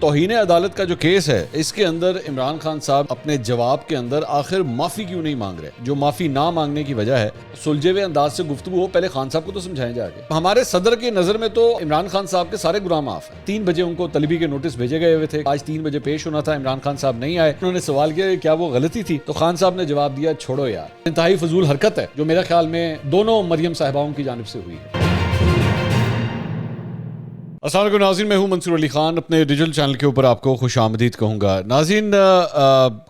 توہین عدالت کا جو کیس ہے اس کے اندر عمران خان صاحب اپنے جواب کے اندر آخر معافی کیوں نہیں مانگ رہے؟ جو معافی نہ مانگنے کی وجہ ہے سلجھے ہوئے انداز سے گفتگو ہو، پہلے خان صاحب کو تو سمجھائیں جا کے۔ ہمارے صدر کی نظر میں تو عمران خان صاحب کے سارے گناہ معاف ہیں۔ 3 بجے ان کو طلبی کے نوٹس بھیجے گئے ہوئے تھے، آج 3 بجے پیش ہونا تھا، عمران خان صاحب نہیں آئے۔ انہوں نے سوال کیا کہ کیا وہ غلطی تھی؟ تو خان صاحب نے جواب دیا چھوڑو یار، انتہائی فضول حرکت ہے جو میرے خیال میں دونوں مریم صاحباؤں کی جانب سے ہوئی ہے۔ السلام علیکم ناظرین، میں ہوں منصور علی خان، اپنے ڈیجیٹل چینل کے اوپر آپ کو خوش آمدید کہوں گا۔ ناظرین،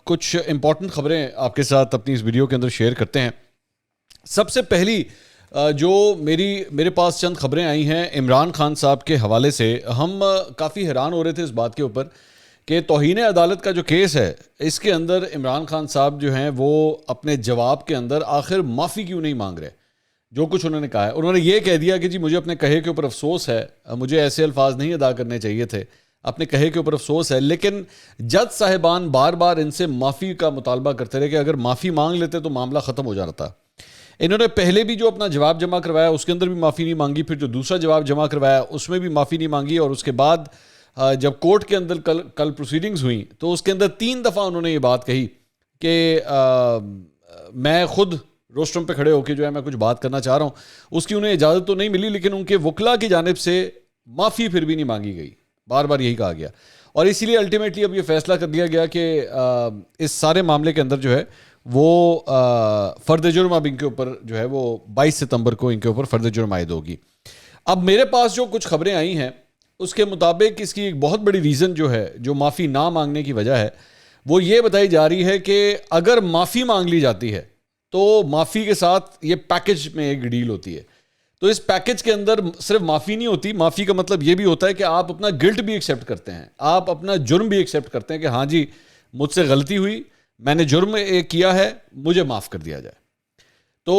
کچھ امپورٹنٹ خبریں آپ کے ساتھ اپنی اس ویڈیو کے اندر شیئر کرتے ہیں۔ سب سے پہلی جو میرے پاس چند خبریں آئی ہیں عمران خان صاحب کے حوالے سے، ہم کافی حیران ہو رہے تھے اس بات کے اوپر کہ توہین عدالت کا جو کیس ہے اس کے اندر عمران خان صاحب جو ہیں وہ اپنے جواب کے اندر آخر معافی کیوں نہیں مانگ رہے؟ جو کچھ انہوں نے کہا ہے، انہوں نے یہ کہہ دیا کہ جی مجھے اپنے کہے کے اوپر افسوس ہے، مجھے ایسے الفاظ نہیں ادا کرنے چاہیے تھے، اپنے کہے کے اوپر افسوس ہے، لیکن جج صاحبان بار بار ان سے معافی کا مطالبہ کرتے رہے کہ اگر معافی مانگ لیتے تو معاملہ ختم ہو جاتا۔ انہوں نے پہلے بھی جو اپنا جواب جمع کروایا اس کے اندر بھی معافی نہیں مانگی، پھر جو دوسرا جواب جمع کروایا اس میں بھی معافی نہیں مانگی، اور اس کے بعد جب کورٹ کے اندر کل پروسیڈنگز ہوئیں تو اس کے اندر 3 دفعہ انہوں نے یہ بات کہی کہ میں خود روسٹرم پہ کھڑے ہو کے جو ہے میں کچھ بات کرنا چاہ رہا ہوں۔ اس کی انہیں اجازت تو نہیں ملی، لیکن ان کے وکلا کی جانب سے معافی پھر بھی نہیں مانگی گئی، بار بار یہی کہا گیا، اور اسی لیے الٹیمیٹلی اب یہ فیصلہ کر دیا گیا کہ اس سارے معاملے کے اندر جو ہے وہ فرد جرم اب ان کے اوپر جو ہے وہ 22 ستمبر کو ان کے اوپر فرد جرم عائد ہوگی۔ اب میرے پاس جو کچھ خبریں آئی ہیں اس کے مطابق اس کی ایک بہت بڑی ریزن جو ہے، جو معافی نہ مانگنے کی وجہ ہے، وہ یہ بتائی جا رہی ہے کہ اگر معافی مانگ لی جاتی ہے تو معافی کے ساتھ یہ پیکج میں ایک ڈیل ہوتی ہے۔ تو اس پیکج کے اندر صرف معافی نہیں ہوتی، معافی کا مطلب یہ بھی ہوتا ہے کہ آپ اپنا گلٹ بھی ایکسیپٹ کرتے ہیں، آپ اپنا جرم بھی ایکسیپٹ کرتے ہیں کہ ہاں جی مجھ سے غلطی ہوئی، میں نے جرم کیا ہے، مجھے معاف کر دیا جائے۔ تو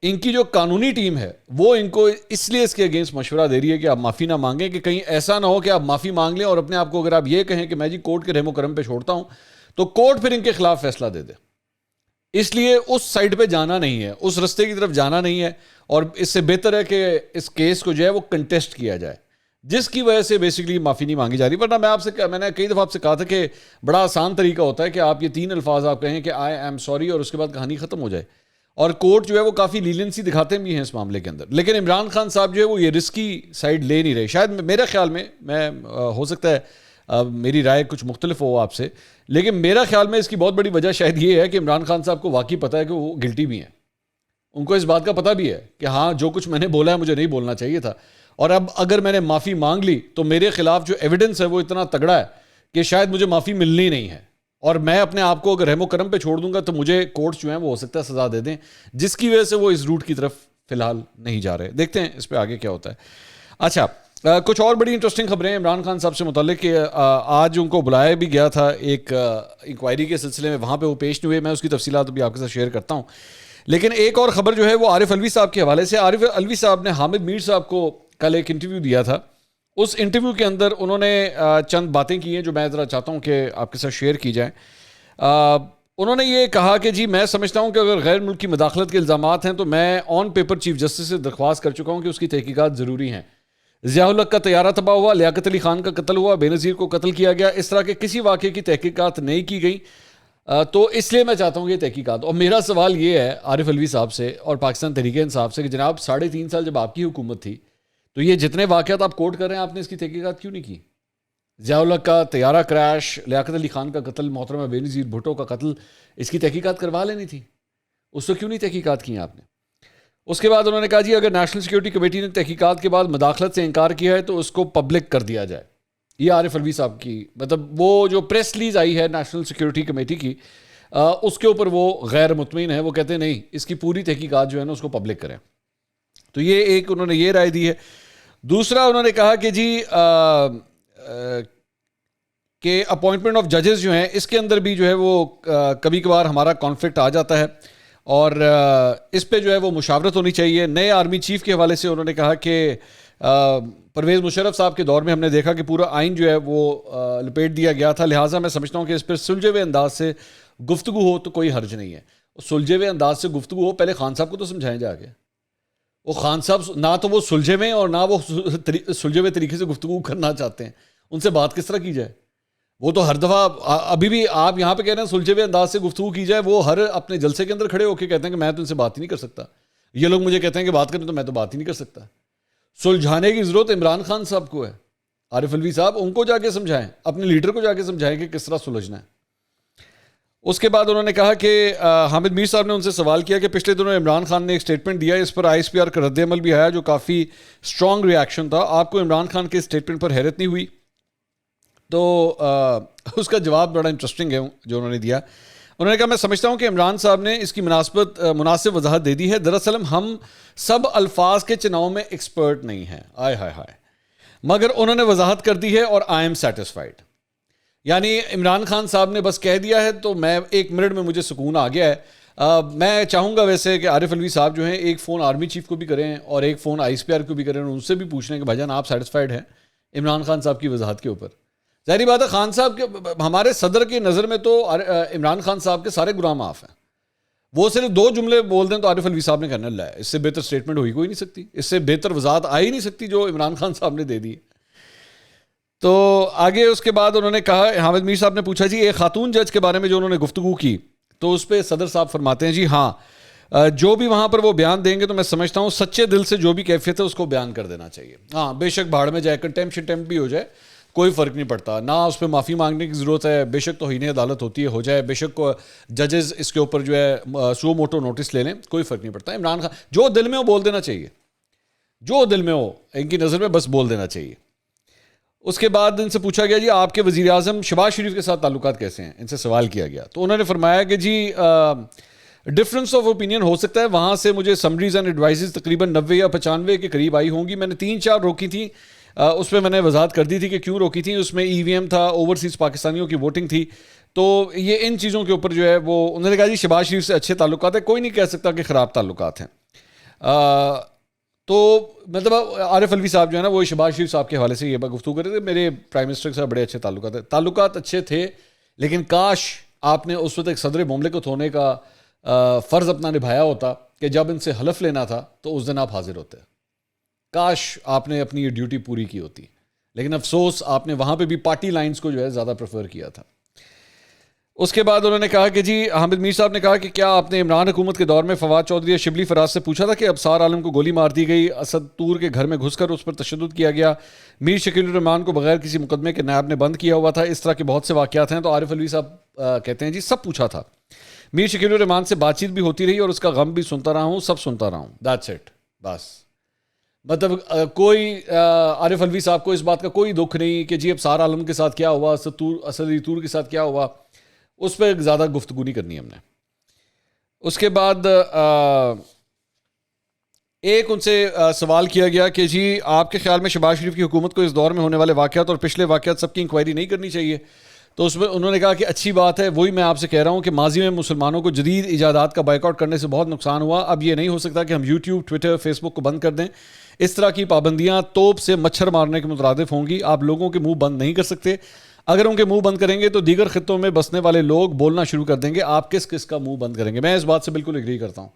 ان کی جو قانونی ٹیم ہے وہ ان کو اس لیے اس کے اگینسٹ مشورہ دے رہی ہے کہ آپ معافی نہ مانگیں، کہ کہیں ایسا نہ ہو کہ آپ معافی مانگ لیں اور اپنے آپ کو اگر آپ یہ کہیں کہ میں جی کورٹ کے رحم و کرم پہ چھوڑتا ہوں تو کورٹ پھر ان کے خلاف فیصلہ دے دے۔ اس لیے اس سائڈ پہ جانا نہیں ہے، اس رستے کی طرف جانا نہیں ہے، اور اس سے بہتر ہے کہ اس کیس کو جو ہے وہ کنٹیسٹ کیا جائے، جس کی وجہ سے بیسیکلی معافی نہیں مانگی جا رہی۔ ورنہ میں نے کئی دفعہ آپ سے کہا تھا کہ بڑا آسان طریقہ ہوتا ہے کہ آپ یہ 3 الفاظ آپ کہیں کہ آئی ایم سوری، اور اس کے بعد کہانی ختم ہو جائے، اور کورٹ جو ہے وہ کافی لیننسی دکھاتے بھی ہیں اس معاملے کے اندر۔ لیکن عمران خان صاحب جو ہے وہ یہ رسکی سائڈ لے نہیں رہے، شاید میرے خیال میں ہو سکتا ہے میری رائے کچھ مختلف ہو آپ سے، لیکن میرا خیال میں اس کی بہت بڑی وجہ شاید یہ ہے کہ عمران خان صاحب کو واقعی پتہ ہے کہ وہ گلٹی بھی ہیں، ان کو اس بات کا پتہ بھی ہے کہ ہاں جو کچھ میں نے بولا ہے مجھے نہیں بولنا چاہیے تھا، اور اب اگر میں نے معافی مانگ لی تو میرے خلاف جو ایویڈنس ہے وہ اتنا تگڑا ہے کہ شاید مجھے معافی ملنی نہیں ہے، اور میں اپنے آپ کو اگر رحم و کرم پہ چھوڑ دوں گا تو مجھے کورٹس جو ہیں وہ ہو سکتا ہے سزا دے دیں، جس کی وجہ سے وہ اس روٹ کی طرف فی الحال نہیں جا رہے۔ دیکھتے ہیں اس پہ آگے کیا ہوتا ہے۔ اچھا، کچھ اور بڑی انٹرسٹنگ خبریں عمران خان صاحب سے متعلق کہ آج ان کو بلایا بھی گیا تھا ایک انکوائری کے سلسلے میں، وہاں پہ وہ پیش نہیں ہوئے، میں اس کی تفصیلات بھی آپ کے ساتھ شیئر کرتا ہوں۔ لیکن ایک اور خبر جو ہے وہ عارف علوی صاحب کے حوالے سے۔ عارف علوی صاحب نے حامد میر صاحب کو کل ایک انٹرویو دیا تھا، اس انٹرویو کے اندر انہوں نے چند باتیں کی ہیں جو میں ذرا چاہتا ہوں کہ آپ کے ساتھ شیئر کی جائیں۔ انہوں نے یہ کہا کہ جی میں سمجھتا ہوں کہ اگر غیر ملکی مداخلت کے الزامات ہیں تو میں آن پیپر چیف جسٹس سے درخواست کر چکا ہوں کہ اس کی تحقیقات ضروری ہیں۔ ضیاء الحق کا طیارہ تباہ ہوا، لیاقت علی خان کا قتل ہوا، بے نظیر کو قتل کیا گیا، اس طرح کے کسی واقعے کی تحقیقات نہیں کی گئی، تو اس لیے میں چاہتا ہوں کہ یہ تحقیقات۔ اور میرا سوال یہ ہے عارف علوی صاحب سے اور پاکستان تحریک انصاف سے کہ جناب 3.5 سال جب آپ کی حکومت تھی تو یہ جتنے واقعات آپ کوٹ کر رہے ہیں آپ نے اس کی تحقیقات کیوں نہیں کی؟ ضیاء الحق کا طیارہ کریش، لیاقت علی خان کا قتل، محترمہ بے نظیر بھٹو کا قتل، اس کی تحقیقات کروا لینی تھی، اس کو کیوں نہیں تحقیقات کی آپ نے؟ اس کے بعد انہوں نے کہا جی اگر نیشنل سیکیورٹی کمیٹی نے تحقیقات کے بعد مداخلت سے انکار کیا ہے تو اس کو پبلک کر دیا جائے۔ یہ عارف علوی صاحب کی مطلب وہ جو پریس ریلیز آئی ہے نیشنل سیکیورٹی کمیٹی کی، اس کے اوپر وہ غیر مطمئن ہے، وہ کہتے ہیں نہیں اس کی پوری تحقیقات جو ہے نا اس کو پبلک کریں۔ تو یہ ایک انہوں نے یہ رائے دی ہے۔ دوسرا انہوں نے کہا کہ جی کہ اپوائنٹمنٹ آف ججز جو ہیں اس کے اندر بھی جو ہے وہ کبھی کبھار ہمارا کانفلکٹ آ جاتا ہے، اور اس پہ جو ہے وہ مشاورت ہونی چاہیے۔ نئے آرمی چیف کے حوالے سے انہوں نے کہا کہ پرویز مشرف صاحب کے دور میں ہم نے دیکھا کہ پورا آئین جو ہے وہ لپیٹ دیا گیا تھا، لہٰذا میں سمجھتا ہوں کہ اس پر سلجھے ہوئے انداز سے گفتگو ہو تو کوئی حرج نہیں ہے۔ سلجھے ہوئے انداز سے گفتگو ہو، پہلے خان صاحب کو تو سمجھائیں جا کے، وہ خان صاحب نہ تو وہ سلجھے میں اور نہ وہ سلجھے ہوئے طریقے سے گفتگو کرنا چاہتے ہیں، ان سے بات کس طرح کی جائے؟ وہ تو ہر دفعہ ابھی بھی آپ یہاں پہ کہہ رہے ہیں سلجھے ہوئے انداز سے گفتگو کی جائے، وہ ہر اپنے جلسے کے اندر کھڑے ہو کے کہتے ہیں کہ میں تو ان سے بات ہی نہیں کر سکتا. یہ لوگ مجھے کہتے ہیں کہ بات کریں تو میں تو بات ہی نہیں کر سکتا. سلجھانے کی ضرورت عمران خان صاحب کو ہے. عارف الوی صاحب ان کو جا کے سمجھائیں، اپنے لیڈر کو جا کے سمجھائیں کہ کس طرح سلجھنا ہے. اس کے بعد انہوں نے کہا کہ حامد میر صاحب نے ان سے سوال کیا کہ پچھلے دنوں عمران خان نے ایک سٹیٹمنٹ دیا، اس پر آئی ایس پی آر کا رد عمل بھی آیا جو کافی اسٹرانگ ریاکشن تھا. آپ کو عمران خان کے سٹیٹمنٹ پر حیرت نہیں ہوئی؟ تو اس کا جواب بڑا انٹرسٹنگ ہے جو انہوں نے دیا. انہوں نے کہا میں سمجھتا ہوں کہ عمران صاحب نے اس کی مناسب وضاحت دے دی ہے. دراصل ہم سب الفاظ کے چناؤ میں ایکسپرٹ نہیں ہیں، آئے ہائے ہائے، مگر انہوں نے وضاحت کر دی ہے اور آئی ایم سیٹسفائیڈ. یعنی عمران خان صاحب نے بس کہہ دیا ہے تو میں 1 منٹ میں مجھے سکون آ گیا ہے. میں چاہوں گا ویسے کہ عارف الوی صاحب جو ہیں ایک فون آرمی چیف کو بھی کریں اور ایک phone I S P R کو بھی کریں اور ان سے بھی پوچھ لیں کہ بھائی جان آپ سیٹسفائیڈ ہیں عمران خان صاحب کی وضاحت کے اوپر. ظاہری بات ہے خان صاحب کے ہمارے صدر کی نظر میں تو عمران خان صاحب کے سارے غلام معاف ہیں. وہ صرف 2 جملے بول دیں تو عارف الوی صاحب نے کہنا اللہ ہے، اس سے بہتر سٹیٹمنٹ ہوئی کوئی نہیں سکتی، اس سے بہتر وضاحت آ ہی نہیں سکتی جو عمران خان صاحب نے دے دی. تو آگے اس کے بعد انہوں نے کہا، حامد میر صاحب نے پوچھا جی ایک خاتون جج کے بارے میں جو انہوں نے گفتگو کی، تو اس پہ صدر صاحب فرماتے ہیں جی ہاں جو بھی وہاں پر وہ بیان دیں گے تو میں سمجھتا ہوں سچے دل سے جو بھی کیفیت ہے اس کو بیان کر دینا چاہیے. ہاں بے شک بھاڑ میں جائے، کنٹمپٹ بھی ہو جائے، کوئی فرق نہیں پڑتا، نہ اس پہ معافی مانگنے کی ضرورت ہے، بے شک توہین عدالت ہوتی ہے ہو جائے، بے شک ججز اس کے اوپر جو ہے سو موٹو نوٹس لے لیں، کوئی فرق نہیں پڑتا. عمران خان جو دل میں ہو بول دینا چاہیے، جو دل میں ہو ان کی نظر میں بس بول دینا چاہیے. اس کے بعد ان سے پوچھا گیا جی آپ کے وزیر اعظم شہباز شریف کے ساتھ تعلقات کیسے ہیں، ان سے سوال کیا گیا. تو انہوں نے فرمایا کہ جی ڈفرینس آف اوپینین ہو سکتا ہے، وہاں سے مجھے سمریز اینڈ ایڈوائزز تقریباً 90 یا 95 کے قریب آئی ہوں گی. میں نے 3-4 روکی تھیں، اس میں نے وضاحت کر دی تھی کہ کیوں روکی تھیں. اس میں ای وی ایم تھا، اوورسیز پاکستانیوں کی ووٹنگ تھی. تو یہ ان چیزوں کے اوپر جو ہے وہ انہوں نے کہا جی شہباز شریف سے اچھے تعلقات ہیں، کوئی نہیں کہہ سکتا کہ خراب تعلقات ہیں. تو مطلب عارف الوی صاحب جو ہے نا وہ شہباز شریف صاحب کے حوالے سے یہ گفتگو کر رہے تھے، میرے پرائم منسٹر کے ساتھ بڑے اچھے تعلقات ہیں. تعلقات اچھے تھے لیکن کاش آپ نے اس وقت ایک صدر مملکت ہونے کا فرض اپنا نبھایا ہوتا کہ جب ان سے حلف لینا تھا تو اس دن آپ حاضر ہوتے. کاش آپ نے اپنی یہ ڈیوٹی پوری کی ہوتی، لیکن افسوس آپ نے وہاں پہ بھی پارٹی لائنز کو جو ہے زیادہ پریفر کیا تھا. اس کے بعد انہوں نے کہا کہ جی حامد میر صاحب نے کہا کہ کیا آپ نے عمران حکومت کے دور میں فواد چودھری یا شبلی فراز سے پوچھا تھا کہ ابصار عالم کو گولی مار دی گئی، اسد طور کے گھر میں گھس کر اس پر تشدد کیا گیا، میر شکیل الرحمان کو بغیر کسی مقدمے کے نائب نے بند کیا ہوا تھا، اس طرح کے بہت سے واقعات ہیں. تو عارف الوی صاحب کہتے ہیں جی سب پوچھا تھا، میر شکیل الرحمان سے بات چیت بھی ہوتی رہی اور اس کا غم بھی سنتا رہا ہوں، سب سنتا رہا ہوں. That's it. بس مطلب کوئی عارف الوی صاحب کو اس بات کا کوئی دکھ نہیں کہ جی ابصار عالم کے ساتھ کیا ہوا، اسد علی طور کے ساتھ کیا ہوا، اس پہ زیادہ گفتگو نہیں کرنی ہم نے. اس کے بعد ایک ان سے سوال کیا گیا کہ جی آپ کے خیال میں شہباز شریف کی حکومت کو اس دور میں ہونے والے واقعات اور پچھلے واقعات سب کی انکوائری نہیں کرنی چاہیے؟ تو اس میں انہوں نے کہا کہ اچھی بات ہے، وہی میں آپ سے کہہ رہا ہوں کہ ماضی میں مسلمانوں کو جدید ایجادات کا بائیک آؤٹ کرنے سے بہت نقصان ہوا. اب یہ نہیں ہو سکتا کہ ہم یوٹیوب، ٹویٹر، فیس بک کو بند کر دیں. اس طرح کی پابندیاں توپ سے مچھر مارنے کے مترادف ہوں گی. آپ لوگوں کے منہ بند نہیں کر سکتے. اگر ان کے منہ بند کریں گے تو دیگر خطوں میں بسنے والے لوگ بولنا شروع کر دیں گے. آپ کس کس کا منہ بند کریں گے؟ میں اس بات سے بالکل ایگری کرتا ہوں.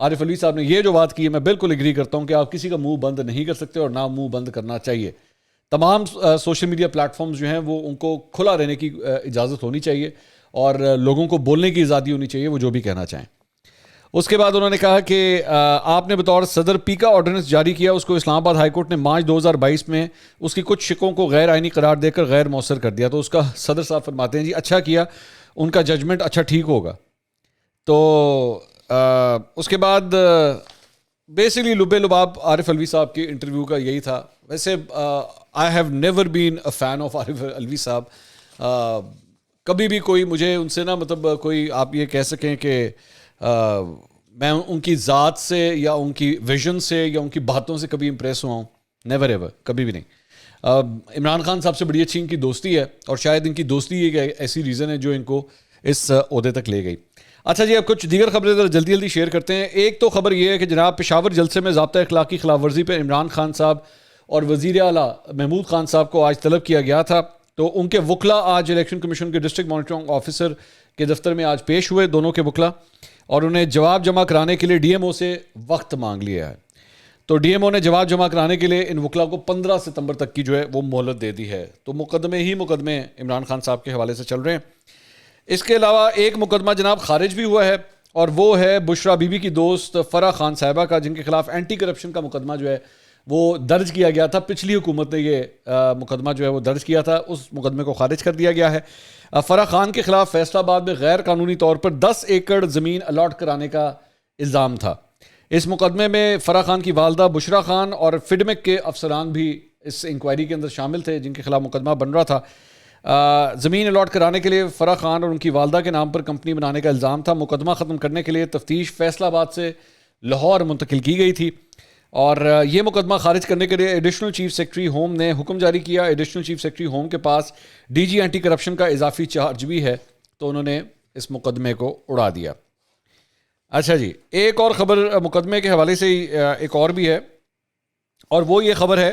عارف الوی صاحب نے یہ جو بات کی ہے میں بالکل ایگری کرتا ہوں کہ آپ کسی کا منہ بند نہیں کر سکتے اور نہ منہ بند کرنا چاہیے. تمام سوشل میڈیا پلیٹ فارمز جو ہیں وہ ان کو کھلا رہنے کی اجازت ہونی چاہیے اور لوگوں کو بولنے کی آزادی ہونی چاہیے، وہ جو بھی کہنا چاہیں. اس کے بعد انہوں نے کہا کہ آپ نے بطور صدر پیکا آرڈیننس جاری کیا، اس کو اسلام آباد ہائی کورٹ نے مارچ 2022 میں اس کی کچھ شکوں کو غیر آئینی قرار دے کر غیر مؤثر کر دیا. تو اس کا صدر صاحب فرماتے ہیں جی اچھا کیا، ان کا ججمنٹ اچھا ٹھیک ہوگا. تو اس کے بعد بیسکلی لبے لباب عارف الوی صاحب کے انٹرویو کا یہی تھا. ویسے I have never been a fan of Arif Alvi صاحب. کبھی بھی کوئی مجھے ان سے نا مطلب کوئی آپ یہ کہہ سکیں کہ میں ان کی ذات سے یا ان کی ویژن سے یا ان کی باتوں سے کبھی امپریس ہوا ہوں، نیور ایور، کبھی بھی نہیں. عمران خان صاحب سے بڑی اچھی ان کی دوستی ہے اور شاید ان کی دوستی ایک ایسی ریزن ہے جو ان کو اس عہدے تک لے گئی. اچھا جی اب کچھ دیگر خبریں ذرا جلدی جلدی شیئر کرتے ہیں. ایک تو خبر یہ ہے کہ جناب پشاور جلسے میں ضابطۂ اخلاق کی خلاف ورزی پر عمران خان صاحب اور وزیر اعلیٰ محمود خان صاحب کو آج طلب کیا گیا تھا. تو ان کے وکلاء آج الیکشن کمیشن کے ڈسٹرکٹ مانیٹرنگ آفیسر کے دفتر میں آج پیش ہوئے، دونوں کے وکلاء، اور انہیں جواب جمع کرانے کے لیے ڈی ایم او سے وقت مانگ لیا ہے. تو ڈی ایم او نے جواب جمع کرانے کے لیے ان وکلا کو 15 ستمبر تک کی جو ہے وہ مہلت دے دی ہے. تو مقدمے عمران خان صاحب کے حوالے سے چل رہے ہیں. اس کے علاوہ ایک مقدمہ جناب خارج بھی ہوا ہے, اور وہ ہے بشرا بی بی کی دوست فرح خان صاحبہ کا, جن کے خلاف اینٹی کرپشن کا مقدمہ جو ہے وہ درج کیا گیا تھا. پچھلی حکومت نے یہ مقدمہ جو ہے وہ درج کیا تھا, اس مقدمے کو خارج کر دیا گیا ہے. فرح خان کے خلاف فیصل آباد میں غیر قانونی طور پر 10 ایکڑ زمین الاٹ کرانے کا الزام تھا. اس مقدمے میں فرح خان کی والدہ بشرا خان اور فڈمک کے افسران بھی اس انکوائری کے اندر شامل تھے, جن کے خلاف مقدمہ بن رہا تھا. زمین الاٹ کرانے کے لیے فرح خان اور ان کی والدہ کے نام پر کمپنی بنانے کا الزام تھا. مقدمہ ختم کرنے کے لیے تفتیش فیصل آباد سے لاہور منتقل کی گئی تھی, اور یہ مقدمہ خارج کرنے کے لیے ایڈیشنل چیف سیکرٹری ہوم نے حکم جاری کیا. ایڈیشنل چیف سیکرٹری ہوم کے پاس ڈی جی اینٹی کرپشن کا اضافی چارج بھی ہے, تو انہوں نے اس مقدمے کو اڑا دیا. اچھا جی, ایک اور خبر مقدمے کے حوالے سے ایک اور بھی ہے, اور وہ یہ خبر ہے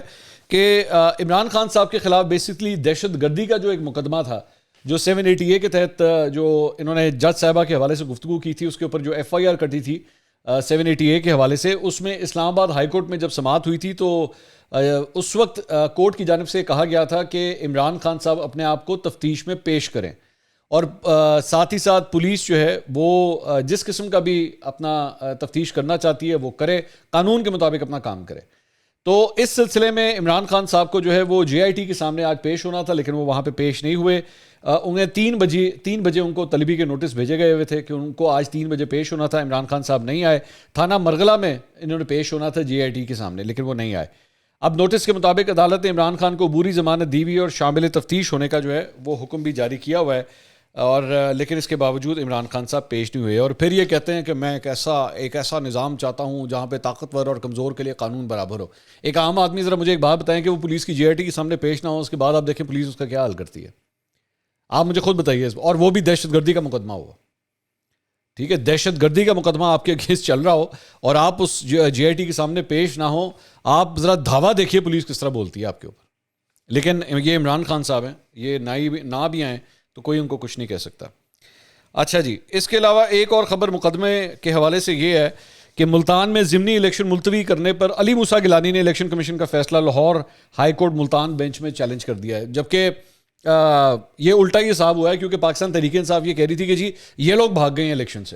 کہ عمران خان صاحب کے خلاف بیسکلی دہشت گردی کا جو ایک مقدمہ تھا, جو 780A کے تحت جو انہوں نے جج صاحبہ کے حوالے سے گفتگو کی تھی, اس کے اوپر جو FIR کٹی تھی 780A کے حوالے سے, اس میں اسلام آباد ہائی کورٹ میں جب سماعت ہوئی تھی تو اس وقت کورٹ کی جانب سے کہا گیا تھا کہ عمران خان صاحب اپنے آپ کو تفتیش میں پیش کریں, اور ساتھ ہی ساتھ پولیس جو ہے وہ جس قسم کا بھی اپنا تفتیش کرنا چاہتی ہے وہ کرے, قانون کے مطابق اپنا کام کرے. تو اس سلسلے میں عمران خان صاحب کو جو ہے وہ JIT کے سامنے آج پیش ہونا تھا, لیکن وہ وہاں پہ پیش نہیں ہوئے. انہیں 3 بجے ان کو طلبی کے نوٹس بھیجے گئے ہوئے تھے کہ ان کو آج 3 بجے پیش ہونا تھا. عمران خان صاحب نہیں آئے. تھانہ مرغلہ میں انہوں نے پیش ہونا تھا JIT کے سامنے, لیکن وہ نہیں آئے. اب نوٹس کے مطابق عدالت نے عمران خان کو عبوری ضمانت دی ہوئی اور شامل تفتیش ہونے کا جو ہے وہ حکم بھی جاری کیا ہوا ہے, اور لیکن اس کے باوجود عمران خان صاحب پیش نہیں ہوئے, اور پھر یہ کہتے ہیں کہ میں ایک ایسا نظام چاہتا ہوں جہاں پہ طاقتور اور کمزور کے لیے قانون برابر ہو. ایک عام آدمی ذرا مجھے ایک بات بتائیں کہ وہ پولیس کی JIT کے سامنے پیش نہ ہو, اس کے بعد آپ دیکھیں پولیس اس کا کیا حل کرتی ہے. آپ مجھے خود بتائیے, اور وہ بھی دہشت گردی کا مقدمہ ہوا. ٹھیک ہے, دہشت گردی کا مقدمہ آپ کے اگینسٹ چل رہا ہو اور آپ اس JIT کے سامنے پیش نہ ہو, آپ ذرا دھاوا دیکھیے پولیس کس طرح بولتی ہے آپ کے اوپر. لیکن یہ عمران خان صاحب ہیں, یہ نہ بھی آئیں تو کوئی ان کو کچھ نہیں کہہ سکتا. اچھا جی, اس کے علاوہ ایک اور خبر مقدمے کے حوالے سے یہ ہے کہ ملتان میں ضمنی الیکشن ملتوی کرنے پر علی موسیٰ گیلانی نے الیکشن کمیشن کا فیصلہ Lahore high court Multan bench میں چیلنج کر دیا ہے. جبکہ یہ الٹا یہ صاحب ہوا ہے, کیونکہ پاکستان تحریک انصاف یہ کہہ رہی تھی کہ جی یہ لوگ بھاگ گئے ہیں الیکشن سے,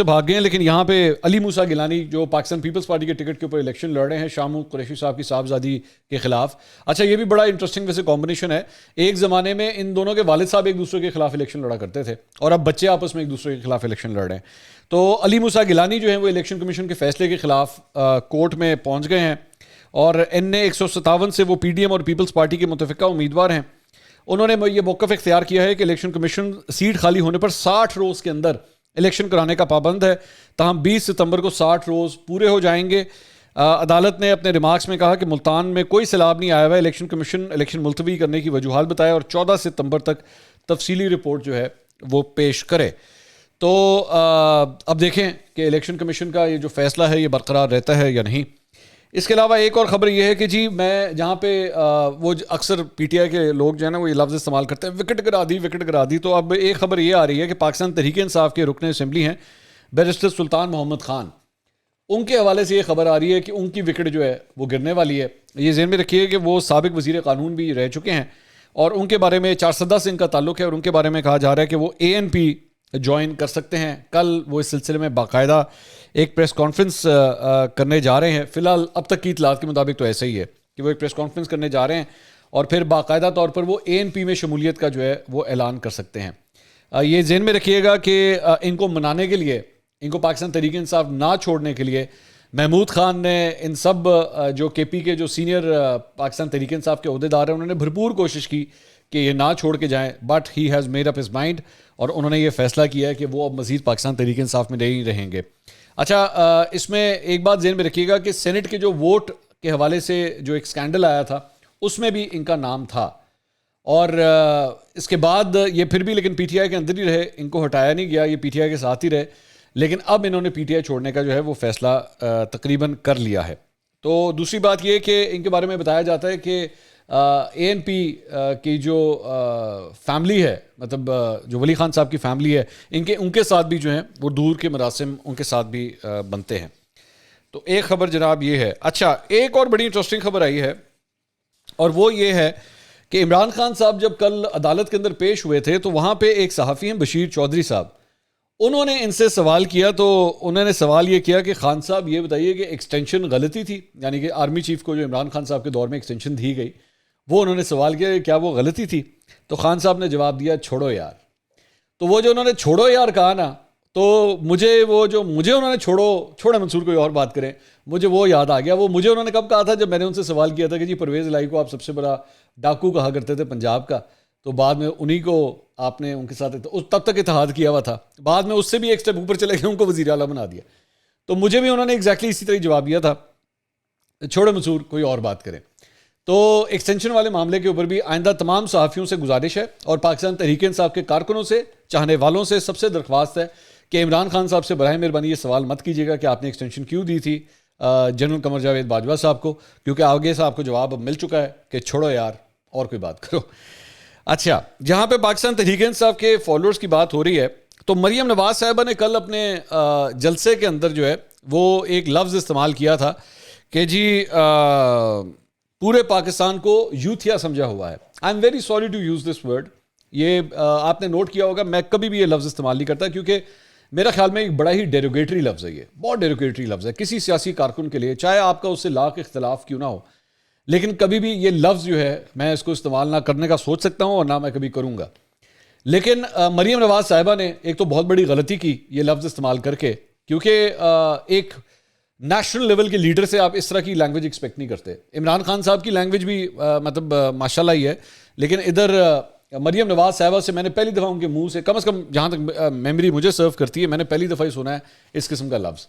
بھاگ گئے ہیں, لیکن یہاں پہ علی موسیٰ گیلانی جو پاکستان پیپلز پارٹی کے ٹکٹ کے اوپر الیکشن لڑ رہے ہیں شامو قریشی صاحب کی صاحبزادی کے خلاف. اچھا, یہ بھی بڑا انٹرسٹنگ ویسے کمبینیشن ہے. ایک زمانے میں ان دونوں کے والد صاحب ایک دوسرے کے خلاف الیکشن لڑا کرتے تھے, اور اب بچے آپس میں ایک دوسرے کے خلاف الیکشن لڑ رہے ہیں. تو علی موسیٰ گیلانی جو ہیں وہ الیکشن کمیشن کے فیصلے کے خلاف کورٹ میں پہنچ گئے ہیں, اور NA 157 سے وہ PDM اور پیپلز پارٹی کے متفقہ امیدوار ہیں. انہوں نے یہ موقف اختیار کیا ہے کہ الیکشن کمیشن سیٹ خالی ہونے پر 60 روز کے اندر الیکشن کرانے کا پابند ہے. تاہم 20 ستمبر کو 60 روز پورے ہو جائیں گے. عدالت نے اپنے ریمارکس میں کہا کہ ملتان میں کوئی سیلاب نہیں آیا ہوا ہے. الیکشن کمیشن الیکشن ملتوی کرنے کی وجوہات بتائے اور 14 ستمبر تک تفصیلی رپورٹ جو ہے وہ پیش کرے. تو اب دیکھیں کہ الیکشن کمیشن کا یہ جو فیصلہ ہے یہ برقرار رہتا ہے یا نہیں. اس کے علاوہ ایک اور خبر یہ ہے کہ جی میں جہاں پہ وہ اکثر PTI کے لوگ جو ہے نا وہ یہ لفظ استعمال کرتے ہیں وکٹ گرا دی, تو اب ایک خبر یہ آ رہی ہے کہ پاکستان تحریک انصاف کے رکن اسمبلی ہیں بیرسٹر سلطان محمد خان, ان کے حوالے سے یہ خبر آ رہی ہے کہ ان کی وکٹ جو ہے وہ گرنے والی ہے. یہ ذہن میں رکھیے کہ وہ سابق وزیر قانون بھی رہ چکے ہیں, اور ان کے بارے میں 410 سے ان کا تعلق ہے, اور ان کے بارے میں کہا جا رہا ہے کہ وہ ANP جوائن کر سکتے ہیں. کل وہ اس سلسلے میں باقاعدہ ایک پریس کانفرنس کرنے جا رہے ہیں. فی الحال اب تک کی اطلاعات کے مطابق تو ایسا ہی ہے کہ وہ ایک پریس کانفرنس کرنے جا رہے ہیں, اور پھر باقاعدہ طور پر وہ ANP میں شمولیت کا جو ہے وہ اعلان کر سکتے ہیں. یہ ذہن میں رکھیے گا کہ ان کو منانے کے لیے, ان کو پاکستان تحریک انصاف نہ چھوڑنے کے لیے محمود خان نے ان سب جو KP کے جو سینئر پاکستان تحریک انصاف کے عہدیدار ہیں انہوں نے بھرپور کوشش کی کہ یہ نہ چھوڑ کے جائیں, but he has made up his mind, اور انہوں نے یہ فیصلہ کیا ہے کہ وہ اب مزید پاکستان تحریک انصاف میں نہیں رہیں گے. اچھا, اس میں ایک بات ذہن میں رکھیے گا کہ سینٹ کے جو ووٹ کے حوالے سے جو ایک سکینڈل آیا تھا اس میں بھی ان کا نام تھا, اور اس کے بعد یہ پھر بھی لیکن PTI کے اندر ہی رہے, ان کو ہٹایا نہیں گیا, یہ PTI کے ساتھ ہی رہے. لیکن اب انہوں نے PTI چھوڑنے کا جو ہے وہ فیصلہ تقریباً کر لیا ہے. تو دوسری بات یہ کہ ان کے بارے میں بتایا جاتا ہے کہ ANP کی جو فیملی ہے, مطلب جو ولی خان صاحب کی فیملی ہے, ان کے ساتھ بھی جو ہیں وہ دور کے مراسم ان کے ساتھ بھی بنتے ہیں. تو ایک خبر جناب یہ ہے. اچھا ایک اور بڑی انٹرسٹنگ خبر آئی ہے اور وہ یہ ہے کہ عمران خان صاحب جب کل عدالت کے اندر پیش ہوئے تھے تو وہاں پہ ایک صحافی ہیں بشیر چودھری صاحب, انہوں نے ان سے سوال کیا. تو انہوں نے سوال یہ کیا کہ خان صاحب یہ بتائیے کہ ایکسٹینشن غلطی تھی, یعنی کہ آرمی چیف کو جو عمران خان صاحب کے دور میں ایکسٹینشن دی گئی وہ انہوں نے سوال کیا کہ کیا وہ غلطی تھی. تو خان صاحب نے جواب دیا چھوڑو یار. تو وہ جو انہوں نے چھوڑو یار کہا نا, تو مجھے انہوں نے چھوڑے منصور کوئی اور بات کریں, مجھے وہ یاد آ گیا. وہ مجھے انہوں نے کب کہا تھا جب میں نے ان سے سوال کیا تھا کہ جی پرویز الہی کو آپ سب سے بڑا ڈاکو کہا کرتے تھے پنجاب کا, تو بعد میں انہی کو آپ نے ان کے ساتھ تب تک اتحاد کیا ہوا تھا, بعد میں اس سے بھی ایک سٹیپ اوپر چلے گئے, ان کو وزیر اعلیٰ بنا دیا. تو مجھے بھی انہوں نے ایگزیکٹلی اسی طرح جواب دیا تھا چھوڑے منصور کوئی اور بات کریں. تو ایکسٹینشن والے معاملے کے اوپر بھی آئندہ تمام صحافیوں سے گزارش ہے اور پاکستان تحریک انصاف کے کارکنوں سے, چاہنے والوں سے سب سے درخواست ہے کہ عمران خان صاحب سے براہ مہربانی یہ سوال مت کیجیے گا کہ آپ نے ایکسٹینشن کیوں دی تھی جنرل قمر جاوید باجوہ صاحب کو, کیونکہ آگے سے آپ کو جواب اب مل چکا ہے کہ چھوڑو یار اور کوئی بات کرو. اچھا جہاں پہ پاکستان تحریک انصاف کے فالوورز کی بات ہو رہی ہے تو مریم نواز صاحبہ نے کل اپنے جلسے کے اندر جو ہے وہ ایک لفظ استعمال کیا تھا کہ جی پورے پاکستان کو یوتھیا سمجھا ہوا ہے. I am very sorry to use this word. یہ آپ نے نوٹ کیا ہوگا میں کبھی بھی یہ لفظ استعمال نہیں کرتا, کیونکہ میرا خیال میں ایک بڑا ہی ڈیروگیٹری لفظ ہے, یہ بہت ڈیروگیٹری لفظ ہے کسی سیاسی کارکن کے لیے, چاہے آپ کا اس سے لاکھ اختلاف کیوں نہ ہو. لیکن کبھی بھی یہ لفظ جو ہے میں اس کو استعمال نہ کرنے کا سوچ سکتا ہوں اور نہ میں کبھی کروں گا. لیکن مریم نواز صاحبہ نے ایک تو بہت بڑی غلطی کی یہ لفظ استعمال کر کے, کیونکہ ایک نیشنل لیول کے لیڈر سے آپ اس طرح کی لینگویج ایکسپیکٹ نہیں کرتے. عمران خان صاحب کی لینگویج بھی مطلب ماشاءاللہ ہی ہے, لیکن ادھر مریم نواز صاحبہ سے میں نے پہلی دفعہ ان کے منہ سے, کم از کم جہاں تک میموری مجھے سرو کرتی ہے, میں نے پہلی دفعہ ہی سنا ہے اس قسم کا لفظ.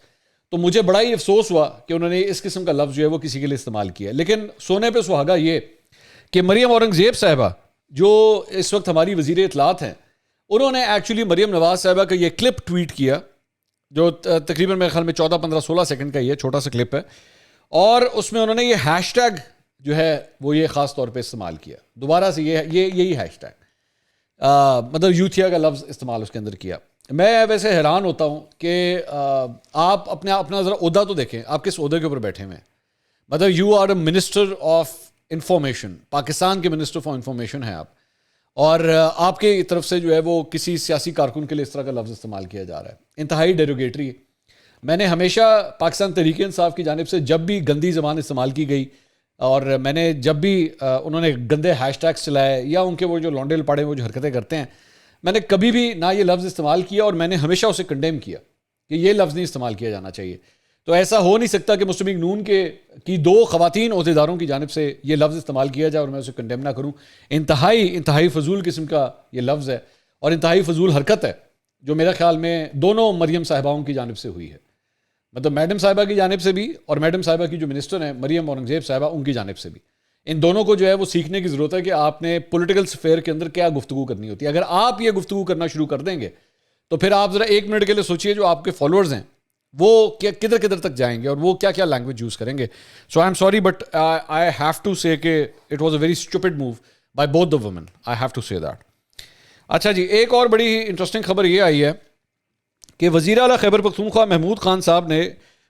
تو مجھے بڑا ہی افسوس ہوا کہ انہوں نے اس قسم کا لفظ جو ہے وہ کسی کے لیے استعمال کیا. لیکن سونے پہ سہاگا یہ کہ مریم اورنگزیب صاحبہ جو اس وقت ہماری وزیر اطلاعات ہیں, انہوں نے ایکچولی مریم نواز صاحبہ کا یہ کلپ ٹویٹ کیا جو تقریباً میرے خیال میں 14 15 16 سیکنڈ کا یہ چھوٹا سا کلپ ہے, اور اس میں انہوں نے یہ ہیش ٹیگ جو ہے وہ یہ خاص طور پہ استعمال کیا دوبارہ سے, یہی ہیش ٹیگ مطلب یوتھیا کا لفظ استعمال اس کے اندر کیا. میں ویسے حیران ہوتا ہوں کہ آپ اپنا ذرا عہدہ تو دیکھیں, آپ کس عہدے کے اوپر بیٹھے ہوئے ہیں. مطلب you are a minister of information, Pakistan کے منسٹر فار انفارمیشن ہیں آپ, اور آپ کی طرف سے جو ہے وہ کسی سیاسی کارکن کے لیے اس طرح کا لفظ استعمال کیا جا رہا ہے, انتہائی ڈیروگیٹری ہے. میں نے ہمیشہ پاکستان تحریک انصاف کی جانب سے جب بھی گندی زبان استعمال کی گئی اور میں نے جب بھی انہوں نے گندے ہیش ٹیگس چلائے یا ان کے وہ جو لونڈے لپاڑے وہ جو حرکتیں کرتے ہیں, میں نے کبھی بھی نہ یہ لفظ استعمال کیا اور میں نے ہمیشہ اسے کنڈیم کیا کہ یہ لفظ نہیں استعمال کیا جانا چاہیے. تو ایسا ہو نہیں سکتا کہ مسلم لیگ نون کی 2 خواتین عہدیداروں کی جانب سے یہ لفظ استعمال کیا جائے اور میں اسے کنڈیم نہ کروں. انتہائی فضول قسم کا یہ لفظ ہے اور انتہائی فضول حرکت ہے جو میرے خیال میں دونوں مریم صاحباؤں کی جانب سے ہوئی ہے, مطلب میڈم صاحبہ کی جانب سے بھی اور میڈم صاحبہ کی جو منسٹر ہیں مریم اورنگزیب صاحبہ ان کی جانب سے بھی. ان دونوں کو جو ہے وہ سیکھنے کی ضرورت ہے کہ آپ نے پولیٹیکل سفیر کے اندر کیا گفتگو کرنی ہوتی ہے. اگر آپ یہ گفتگو کرنا شروع کر دیں گے تو پھر آپ ذرا 1 منٹ کے لیے سوچئے جو آپ کے فالوورز ہیں وہ کدھر تک جائیں گے اور وہ کیا لینگویج یوز کریں گے. So I am sorry but I have to say کہ it was a very stupid move by both the women, I have to say that. اچھا جی ایک اور بڑی انٹرسٹنگ خبر یہ آئی ہے کہ وزیر اعلیٰ خیبر پختونخوا محمود خان صاحب نے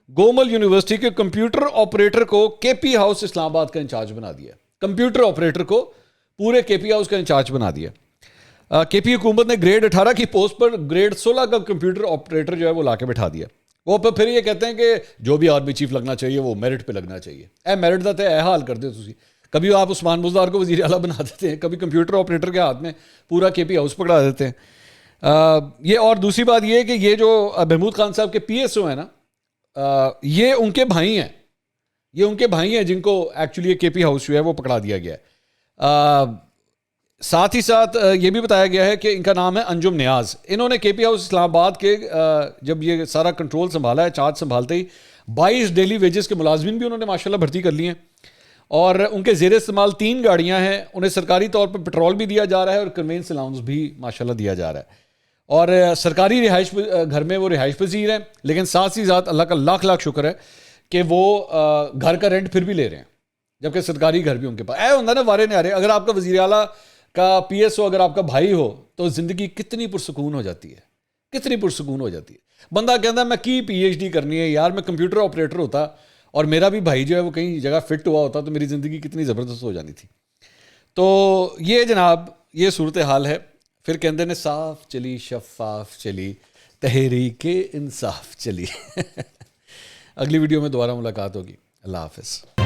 گومل یونیورسٹی کے کمپیوٹر آپریٹر کو کے پی ہاؤس اسلام آباد کا انچارج بنا دیا. کمپیوٹر آپریٹر کو پورے کے پی ہاؤس کا انچارج بنا دیا. کے پی حکومت نے گریڈ 18 کی پوسٹ پر گریڈ 16 کا کمپیوٹر آپریٹر جو ہے وہ لا کے بٹھا دیا. وہ پھر یہ کہتے ہیں کہ جو بھی آرمی چیف لگنا چاہیے وہ میرٹ پہ لگنا چاہیے. میرٹ دا تے حال کر دے تسی. کبھی آپ عثمان بزدار کو وزیر اعلیٰ بنا دیتے ہیں, کبھی کمپیوٹر آپریٹر کے ہاتھ میں پورا کے پی ہاؤس پکڑا دیتے ہیں. یہ اور دوسری بات یہ ہے کہ یہ جو محمود خان صاحب کے پی ایس او ہیں نا, یہ ان کے بھائی ہیں جن کو ایکچولی کے پی ہاؤس جو ہے وہ پکڑا دیا گیا ہے. ساتھ ہی ساتھ یہ بھی بتایا گیا ہے کہ ان کا نام ہے انجم نیاز. انہوں نے کے پی ہاؤس اسلام آباد کے جب یہ سارا کنٹرول سنبھالا ہے, چارج سنبھالتے ہی 22 ڈیلی ویجز کے ملازمین بھی انہوں نے ماشاءاللہ بھرتی کر لی ہیں, اور ان کے زیر استعمال 3 گاڑیاں ہیں. انہیں سرکاری طور پر پیٹرول بھی دیا جا رہا ہے اور کنوینس الاؤنس بھی ماشاءاللہ دیا جا رہا ہے, اور سرکاری رہائش گھر میں وہ رہائش پذیر ہیں. لیکن ساتھ ہی ساتھ اللہ کا لاکھ لاکھ شکر ہے کہ وہ گھر کا رینٹ پھر بھی لے رہے ہیں, جبکہ سرکاری گھر بھی ان کے پاس ہوتا نا وارے نہارے. اگر آپ کا وزیر اعلیٰ کا پی ایس او اگر آپ کا بھائی ہو تو زندگی کتنی پرسکون ہو جاتی ہے. کتنی پرسکون ہو جاتی ہے. بندہ کہتا ہے میں کی پی ایچ ڈی کرنی ہے یار, میں کمپیوٹر آپریٹر ہوتا اور میرا بھی بھائی جو ہے وہ کہیں جگہ فٹ ہوا ہوتا تو میری زندگی کتنی زبردست ہو جانی تھی. تو یہ جناب یہ صورتحال ہے. پھر کہندے نے صاف چلی شفاف چلی تحریک انصاف چلی. اگلی ویڈیو میں دوبارہ ملاقات ہوگی. اللہ حافظ.